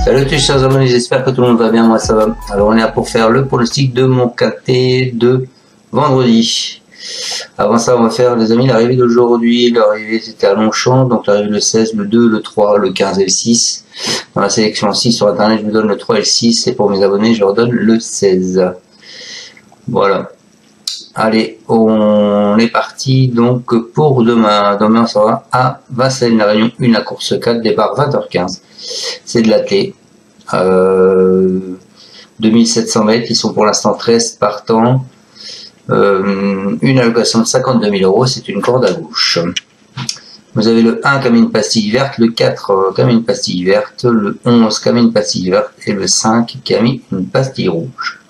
Salut tous chers abonnés, j'espère que tout le monde va bien, moi ça va. Alors on est là pour faire le pronostic de mon quintet de vendredi. Avant ça on va faire les amis l'arrivée d'aujourd'hui. L'arrivée c'était à Longchamp, donc l'arrivée le 16, le 2, le 3, le 15 et le 6. Dans la sélection 6 sur internet je vous donne le 3 et le 6 et pour mes abonnés je leur donne le 16. Voilà. Allez, on est parti donc pour demain. Demain on sera à Vincennes, la Réunion 1, la course 4, départ 20h15. C'est de l'athlé. 2700 mètres, ils sont pour l'instant 13 partants. Une allocation de 52 000 euros, c'est une corde à gauche. Vous avez le 1 qui a mis une pastille verte, le 4 qui a mis une pastille verte, le 11 qui a mis une pastille verte et le 5 qui a mis une pastille rouge.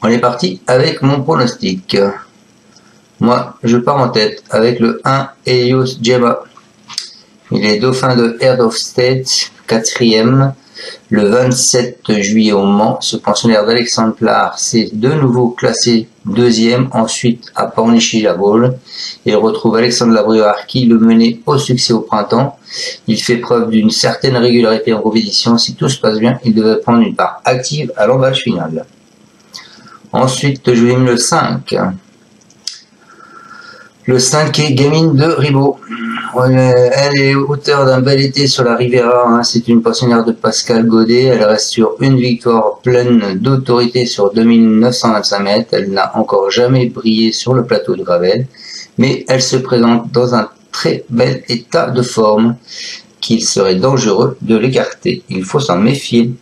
On est parti avec mon pronostic. Moi, je pars en tête avec le 1 Helios Gemma. Il est dauphin de Head of State, 4e, le 27 juillet au Mans. Ce pensionnaire d'Alexandre Plard s'est de nouveau classé 2e, ensuite à Pornichy-la-Baule. Il retrouve Alexandre Labruard qui le menait au succès au printemps. Il fait preuve d'une certaine régularité en compétition. Si tout se passe bien, il devrait prendre une part active à l'emballage final. Ensuite, je vais mettre le 5. Le 5 est Gamine de Ribot. Elle est auteure d'un bel été sur la Riviera. Hein. C'est une pensionnaire de Pascal Godet. Elle reste sur une victoire pleine d'autorité sur 2925 mètres. Elle n'a encore jamais brillé sur le plateau de Gravel. Mais elle se présente dans un très bel état de forme qu'il serait dangereux de l'écarter. Il faut s'en méfier.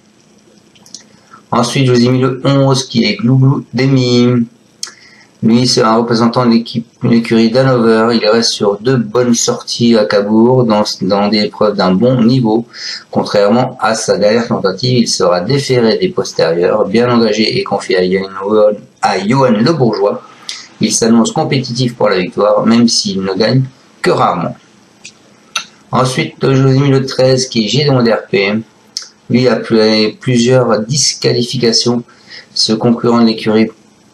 Ensuite, je vous ai mis le 11 qui est Glouglou Demi. Lui, c'est un représentant de l'écurie d'Hanover. Il reste sur 2 bonnes sorties à Cabourg dans des épreuves d'un bon niveau. Contrairement à sa dernière tentative, il sera déféré des postérieurs, bien engagé et confié à Johan Le Bourgeois. Il s'annonce compétitif pour la victoire, même s'il ne gagne que rarement. Ensuite, je vous ai mis le 13 qui est Gédéon d'RP. Lui a plusieurs disqualifications. Ce concurrent de l'écurie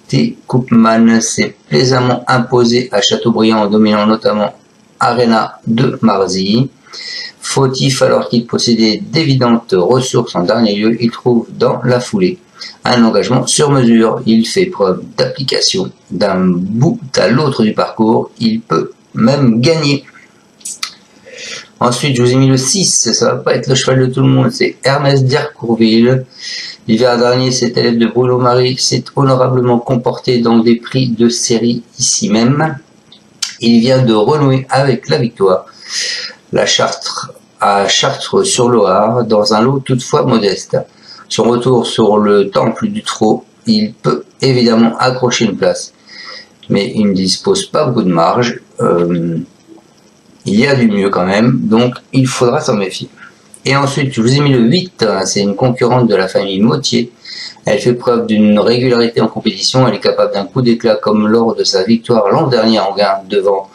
T. Koopman s'est plaisamment imposé à Châteaubriand en dominant notamment Arena de Marzy. Fautif alors qu'il possédait d'évidentes ressources en dernier lieu, il trouve dans la foulée un engagement sur mesure. Il fait preuve d'application d'un bout à l'autre du parcours. Il peut même gagner. Ensuite, je vous ai mis le 6, ça va pas être le cheval de tout le monde, c'est Hermès d'Harcourville. L'hiver dernier, cet élève de Bruno Marie s'est honorablement comporté dans des prix de série ici même. Il vient de renouer avec la victoire. La Chartres à Chartres-sur-Loire, dans un lot toutefois modeste. Son retour sur le temple du trot, il peut évidemment accrocher une place, mais il ne dispose pas beaucoup de marge. Il y a du mieux quand même, donc il faudra s'en méfier. Et ensuite, je vous ai mis le 8, c'est une concurrente de la famille Mautier. Elle fait preuve d'une régularité en compétition, elle est capable d'un coup d'éclat comme lors de sa victoire l'an dernier en gain devant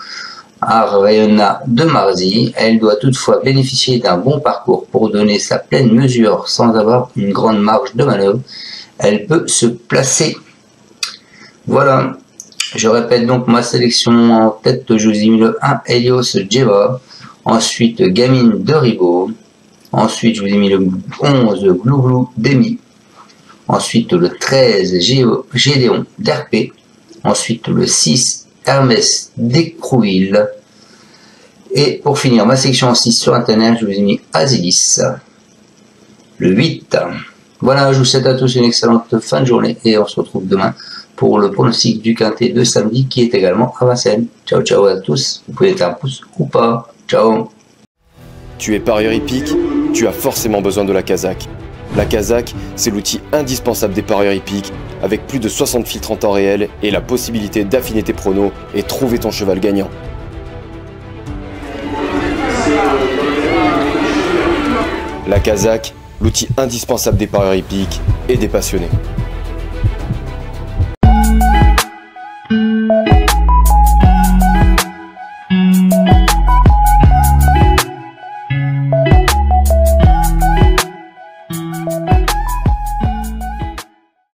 Arena de Marzy. Elle doit toutefois bénéficier d'un bon parcours pour donner sa pleine mesure sans avoir une grande marge de manœuvre. Elle peut se placer. Voilà. Je répète donc ma sélection en tête, je vous ai mis le 1 Helios Gemma, ensuite Gamine de Ribot, ensuite je vous ai mis le 11 Glouglou Demi, ensuite le 13 Gédéon d'RP, ensuite le 6 Hermès d'Écrouville, et pour finir ma sélection en 6 sur internet, je vous ai mis Asilis, le 8. Voilà, je vous souhaite à tous une excellente fin de journée et on se retrouve demain pour le pronostic du quintet de samedi qui est également à Vincennes. Ciao ciao à tous, vous pouvez mettre un pouce ou pas. Ciao. Tu es parieur hippique, tu as forcément besoin de la Kazakh. La Kazakh, c'est l'outil indispensable des parieurs hippiques, avec plus de 60 filtres en temps réel et la possibilité d'affiner tes pronos et trouver ton cheval gagnant. La Kazakh, l'outil indispensable des parieurs hippiques et des passionnés.